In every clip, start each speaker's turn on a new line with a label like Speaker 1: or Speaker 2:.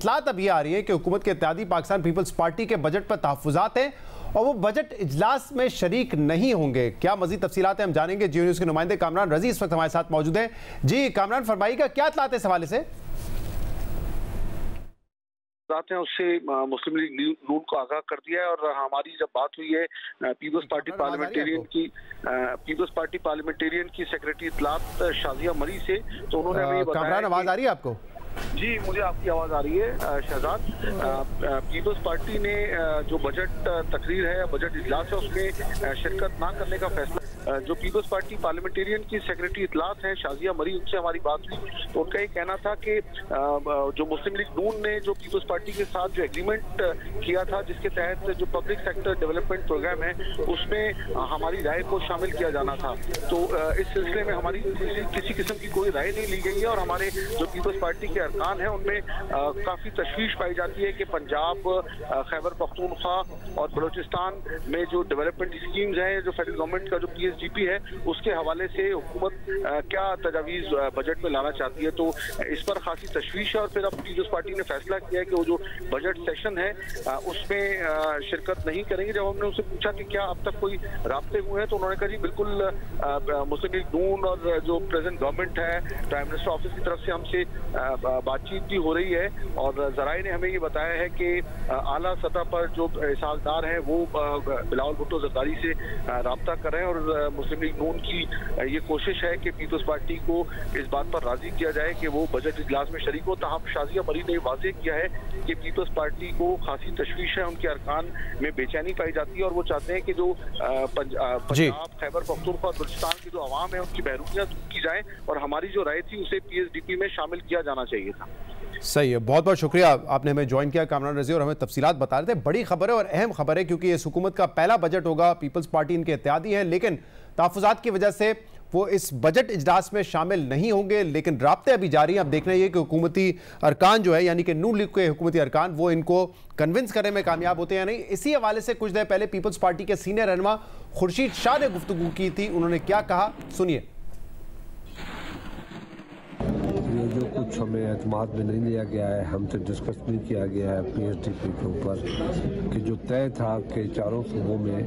Speaker 1: इत्तलात अभी आ रही है कि हुकूमत के इत्तेहादी पाकिस्तान पीपल्स पार्टी के बजट पर तहफ़्फ़ुज़ात हैं और वो बजट इजलास में शरीक नहीं होंगे। क्या मज़ीद तफसीलात हैं हम जानेंगे। जियो न्यूज़ के नुमाइंदे कामरान रजी इस वक्त हमारे साथ मौजूद हैं। जी कामरान, फरमाइएगा क्या इत्तलात है इस हवाले से?
Speaker 2: हैं उससे मुस्लिम लीग नून को आगाह कर दिया है। और हमारी जब बात हुई है पीपल्स पार्टी पार्लियामेंटेरियन की सेक्रेटरी इत्तलात शाजिया मरी से, तो उन्होंने हमें बताया।
Speaker 1: कामरान, आवाज आ रही है आपको?
Speaker 2: जी, मुझे आपकी आवाज़ आ रही है शहजाद। पीपल्स पार्टी ने जो बजट तकरीर है, बजट इजलास है, उसमें शिरकत ना करने का फैसला, जो पीपल्स पार्टी पार्लियामेंटेरियन की सेक्रेटरी इत्तलात हैं शाजिया मरी, उनसे हमारी बात हुई तो उनका ये कहना था कि जो मुस्लिम लीग नून ने जो पीपल्स पार्टी के साथ जो एग्रीमेंट किया था, जिसके तहत जो पब्लिक सेक्टर डेवलपमेंट प्रोग्राम है उसमें हमारी राय को शामिल किया जाना था, तो इस सिलसिले में हमारी किसी किस्म की कोई राय नहीं ली गई है। और हमारे जो पीपल्स पार्टी के अरकान हैं उनमें काफ़ी तशवीश पाई जाती है कि पंजाब, खैबर पख्तूनख्वा और बलूचिस्तान में जो डेवलपमेंट स्कीम्स हैं, जो फेडरल गवर्नमेंट का जो PSGP है, उसके हवाले से हुकूमत क्या तजावीज़ बजट में लाना चाहती है, तो इस पर खासी तशवीश है। और फिर अब पीपल्स पार्टी ने फैसला किया है कि वो जो बजट सेशन है उसमें शिरकत नहीं करेंगे। जब हमने उनसे पूछा कि क्या अब तक कोई राब्ते हुए हैं, तो उन्होंने कहा जी बिल्कुल मुस्लिम लीग नून और जो प्रेजेंट गवर्नमेंट है, प्राइम मिनिस्टर ऑफिस की तरफ से हमसे बातचीत भी हो रही है। और जराए ने हमें ये बताया है कि आला सतह पर जो इसाकदार हैं वो बिलावल भुट्टो जरदारी से रब्ता कर रहे हैं। और मुस्लिम लीग नून की ये कोशिश है कि पीपल्स पार्टी को इस बात पर राजी किया जाए कि वो बजट इजलास में शरीक हो। ताहम शाजिया मरी ने वाज़ेह किया है कि पीपल्स पार्टी को खासी तशवीश है, उनके अरकान में बेचैनी पाई जाती है और वो चाहते हैं कि जो पंजाब, खैबर पख्तूनख्वा और बलूचिस्तान की जो आवाम है उनकी बहरूपियाँ दूर की जाएँ और हमारी जो राय थी उसे PSDP में शामिल किया जाना चाहिए था।
Speaker 1: सही है, बहुत बहुत शुक्रिया आपने हमें ज्वाइन किया कामरान रजी और हमें तफसीलात बता रहे थे। बड़ी खबर है और अहम खबर है क्योंकि इस हुकूमत का पहला बजट होगा। पीपल्स पार्टी इनके इत्तेहादी हैं, लेकिन तहफ़्फ़ुज़ात की वजह से वो इस बजट इजलास में शामिल नहीं होंगे। लेकिन राब्ते अभी जारी हैं। अब देखना ये कि हुकूमती अरकान जो है, यानी कि नून लीग के हुकूमती अरकान, वो इनको कन्विंस करने में कामयाब होते हैं या नहीं। इसी हवाले से कुछ देर पहले पीपल्स पार्टी के सीनियर रहनुमा खुर्शीद शाह ने गुफ्तगू की थी। उन्होंने क्या कहा, सुनिए।
Speaker 3: जो कुछ हमें एतमाद में नहीं लिया गया है, हमसे डिस्कस नहीं किया गया है PSDP के ऊपर, कि जो तय था कि चारों सूबों में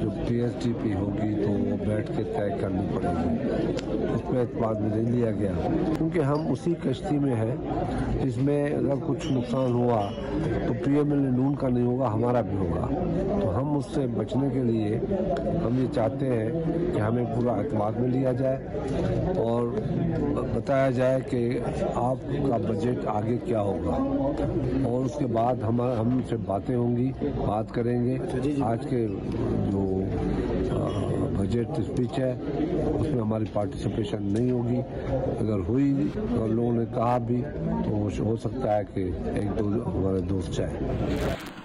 Speaker 3: जो PSDP होगी तो वो बैठ के तय करनी पड़ेगी, उसमें एतमाद में नहीं लिया गया क्योंकि हम उसी कश्ती में हैं जिसमें अगर कुछ नुकसान हुआ तो PML नून का नहीं होगा, हमारा भी होगा। तो हम उससे बचने के लिए हम ये चाहते हैं कि हमें पूरा एतमाद में लिया जाए और बताया जाए कि आपका बजट आगे क्या होगा और उसके बाद हमसे बातें होंगी, बात करेंगे। आज के जो बजट स्पीच है उसमें हमारी पार्टिसिपेशन नहीं होगी, अगर हुई और लोगों ने कहा भी तो हो सकता है कि एक दो हमारे दोस्त चाहे।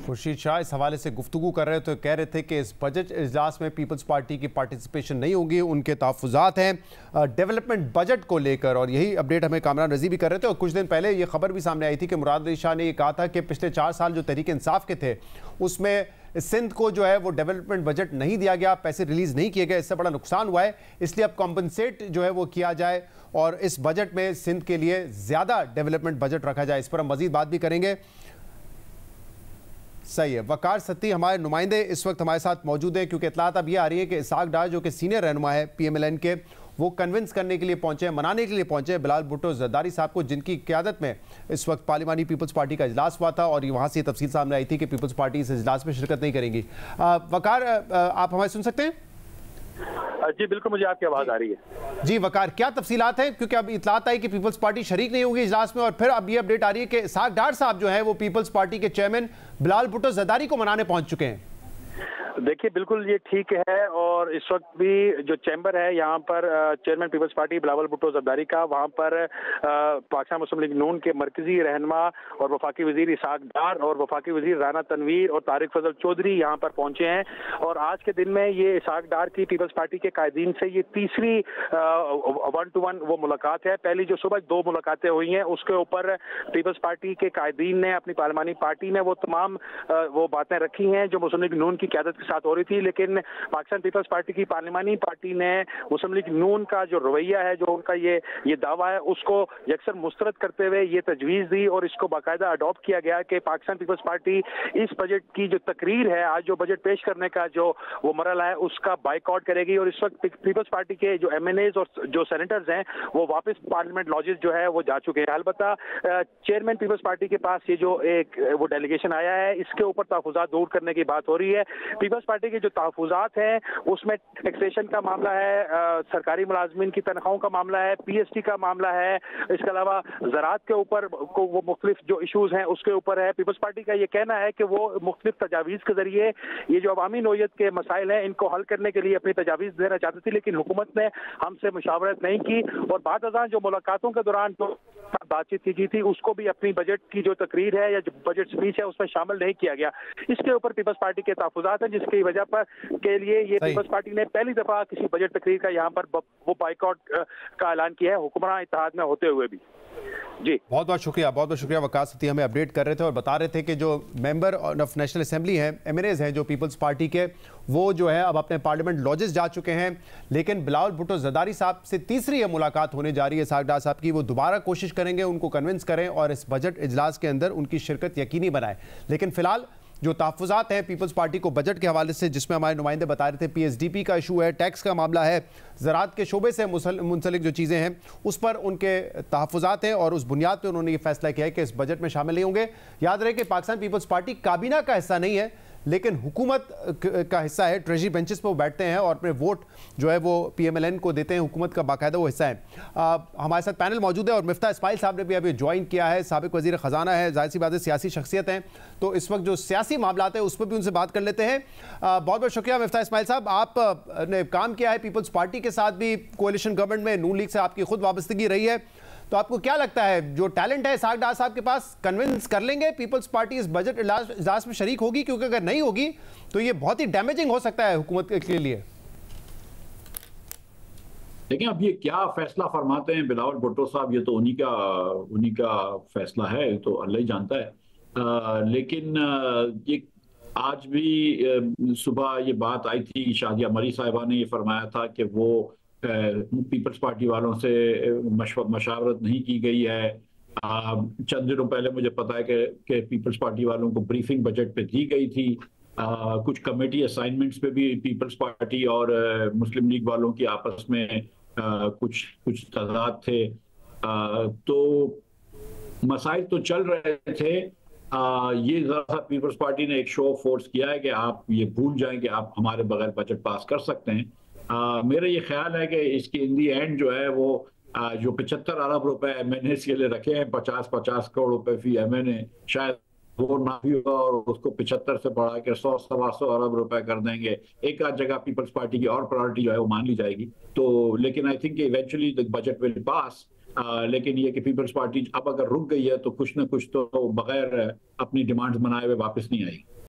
Speaker 1: खुर्शीद शाह इस हवाले से गुफ्तगू कर रहे थे, कह रहे थे कि इस बजट इजलास में पीपल्स पार्टी की पार्टिसिपेशन नहीं होगी, उनके तहफ़्फ़ुज़ात हैं डेवलपमेंट बजट को लेकर। और यही अपडेट हमें कामरान रजी भी कर रहे थे। और कुछ दिन पहले ये खबर भी सामने आई थी कि मुराद अली शाह ने ये कहा था कि पिछले 4 साल जो तहरीक इंसाफ के थे उसमें सिंध को जो है वो डेवलपमेंट बजट नहीं दिया गया, पैसे रिलीज़ नहीं किए गए, इससे बड़ा नुकसान हुआ है, इसलिए अब कॉम्पनसेट जो है वो किया जाए और इस बजट में सिंध के लिए ज़्यादा डेवलपमेंट बजट रखा जाए। इस पर हम मज़ीद बात भी करेंगे। सही है, वकार सत्ती हमारे नुमाइंदे इस वक्त हमारे साथ मौजूद हैं क्योंकि इत्तलात अब ये आ रही है कि इसाक डार जो कि सीनियर रहनुमा है PMLN के, वो कन्विंस करने के लिए पहुंचे हैं, मनाने के लिए पहुंचे हैं बिलावल भुट्टो जरदारी साहब को, जिनकी क़यादत में इस वक्त पार्लिमानी पीपल्स पार्टी का इजलास हुआ था और वहाँ से तफसील सामने आई थी कि पीपल्स पार्टी इस इजलास में शिरकत नहीं करेंगी। वकार, आप हमें सुन सकते हैं?
Speaker 4: जी बिल्कुल, मुझे आपकी आवाज़ आ रही है।
Speaker 1: जी वकार, क्या तफसीलात हैं? क्योंकि अब इतलात आई कि पीपल्स पार्टी शरीक नहीं होगी इजलास में और फिर अब ये अपडेट आ रही है कि इसाक डार साहब जो है वो पीपल्स पार्टी के चेयरमैन बिलावल भुट्टो जरदारी को मनाने पहुंच चुके हैं।
Speaker 4: देखिए बिल्कुल ये ठीक है और इस वक्त भी जो चैम्बर है यहाँ पर चेयरमैन पीपल्स पार्टी बिलावल भुट्टो जरदारी का, वहाँ पर पाकिस्तान मुस्लिम लीग नून के मरकजी रहनुमा और वफाकी वजीर इसाक डार और वफाकी वजीर राना तनवीर और तारिक फजल चौधरी यहाँ पर पहुंचे हैं। और आज के दिन में ये इसाक डार की पीपल्स पार्टी के कायदीन से ये तीसरी 1-to-1 वो मुलाकात है। पहली जो सुबह 2 मुलाकातें हुई हैं उसके ऊपर पीपल्स पार्टी के कायदीन ने, अपनी पार्लिमानी पार्टी ने वो तमाम वो बातें रखी हैं जो मुस्लिम लीग नून की क़यादत के साथ हो रही थी, लेकिन पाकिस्तान पीपल्स पार्टी की पार्लिमानी पार्टी ने मुस्लिम लीग नून का जो रवैया है, जो उनका ये दावा है, उसको यकसर मुस्तरद करते हुए ये तजवीज़ दी और इसको बाकायदा अडॉप्ट किया गया कि पाकिस्तान पीपल्स पार्टी इस बजट की जो तकरीर है, आज जो बजट पेश करने का जो वो मरहला है, उसका बाइकआउट करेगी। और इस वक्त पीपल्स पार्टी के जो MNAs और जो सेनेटर्स हैं वो वापस पार्लियामेंट लॉजेस जो है वो जा चुके हैं। अलबत्ता चेयरमैन पीपल्स पार्टी के पास ये जो एक वो डेलीगेशन आया है, इसके ऊपर तहफ़्फ़ुज़ात दूर करने की बात हो रही है। पीपल्स पार्टी के जो तहफ़्फ़ुज़ात हैं उसमें टैक्सेशन का मामला है, सरकारी मुलाजमीन की तनख्वाहों का मामला है, PST का मामला है, इसके अलावा ज़राअत के ऊपर को वो मुख्तलिफ जो इशूज़ हैं उसके ऊपर है। पीपल्स पार्टी का ये कहना है कि वो मुख्तलिफ तजावीज़ के ज़रिए ये जो अवामी नौयत के मसाइल हैं इनको हल करने के लिए अपनी तजावीज़ देना चाहती थी, लेकिन हुकूमत ने हमसे मुशावरत नहीं की और बाद अज़ां जो मुलाकातों के दौरान जो बातचीत की गई थी उसको भी अपनी बजट की जो तकरीर है या जो बजट स्पीच है उसमें शामिल नहीं किया गया। इसके ऊपर पीपल्स पार्टी के तहफ़्फ़ुज़ात हैं, जिसकी वजह पर के लिए ये पीपल्स पार्टी ने पहली दफ़ा किसी बजट तकरीर का यहाँ पर वो बाइकआउट का ऐलान किया है, हुक्मरान इत्तेहाद में होते हुए भी। जी
Speaker 1: बहुत बहुत शुक्रिया वकास सती हमें अपडेट कर रहे थे और बता रहे थे कि जो मेंबर ऑफ नेशनल असेंबली हैं, MNAs हैं जो पीपल्स पार्टी के, वो जो है अब अपने पार्लियामेंट लॉजेस जा चुके हैं, लेकिन बिलावल भुट्टो ज़रदारी साहब से तीसरी मुलाकात होने जा रही है सागडार साहब की। वो दोबारा कोशिश करेंगे उनको कन्विंस करें और इस बजट इजलास के अंदर उनकी शिरकत यकीनी बनाए। लेकिन फिलहाल जो तहफ़्फ़ुज़ात हैं पीपल्स पार्टी को बजट के हवाले से, जिसमें हमारे नुमाइंदे बता रहे थे PSDP का इशू है, टैक्स का मामला है, ज़राअत के शोबे से मुंसलिक जो चीज़ें हैं उस पर उनके तहफ़्फ़ुज़ात हैं और उस बुनियाद पर उन्होंने ये फैसला किया है कि इस बजट में शामिल नहीं होंगे। याद रहे कि पाकिस्तान पीपल्स पार्टी काबीना का हिस्सा नहीं है, लेकिन हुकूमत का हिस्सा है। ट्रेजरी बेंचेस पर वो बैठते हैं और अपने वोट जो है वो PMLN को देते हैं, हुकूमत का बाकायदा वो हिस्सा है। हमारे साथ पैनल मौजूद है और मिफ्ता इस्माइल साहब ने भी अभी ज्वाइन किया है, साबिक वज़ीर ख़जाना है, जाहिर सी बात है सियासी शख्सियत हैं, तो इस वक्त जो सियासी मामलात हैं उस पर भी उनसे बात कर लेते हैं। बहुत बहुत शुक्रिया मिफ्ता इस्माइल साहब, आपने काम किया है पीपल्स पार्टी के साथ भी, कोalition गवर्नमेंट में नून लीग से आपकी खुद वाबस्तगी रही है, तो आपको क्या लगता है जो टैलेंट है सागडार साहब के पास, कन्विंस कर लेंगे पीपल्स पार्टी इस बजट इजलास में शरीक होगी? क्योंकि अगर नहीं होगी तो ये बहुत ही डैमेजिंग हो सकता है हुकूमत के लिए।
Speaker 5: देखिए अब ये क्या फैसला फरमाते हैं बिलावल भुट्टो साहब, ये तो उन्हीं का फैसला है, तो अल्लाह ही जानता है। लेकिन ये आज भी सुबह ये बात आई थी, शादिया मरी साहिबा ने ये फरमाया था कि वो पीपल्स पार्टी वालों से मशावरत नहीं की गई है। चंद दिनों पहले मुझे पता है कि पीपल्स पार्टी वालों को ब्रीफिंग बजट पे दी गई थी। कुछ कमेटी असाइनमेंट्स पे भी पीपल्स पार्टी और मुस्लिम लीग वालों की आपस में कुछ तजाद थे। तो मसाइल तो चल रहे थे। ये जरा पीपल्स पार्टी ने एक शो ऑफ फोर्स किया है कि आप ये भूल जाएं कि आप हमारे बगैर बजट पास कर सकते हैं। मेरा ये ख्याल है कि इसकी इन दी एंड जो है वो जो 75 अरब रुपए MNAs के लिए रखे हैं, 50 करोड़ रुपए फी MNA, शायद वो ना भी होगा और उसको 75 से बढ़ा के 100-125 अरब रुपए कर देंगे। एक आध जगह पीपल्स पार्टी की और प्रायोरिटी जो है वो मान ली जाएगी। तो लेकिन I think eventually the budget will pass. लेकिन ये कि पीपल्स पार्टी अब अगर रुक गई है तो कुछ ना कुछ तो बगैर अपनी डिमांड्स बनाए हुए वापस नहीं आएगी।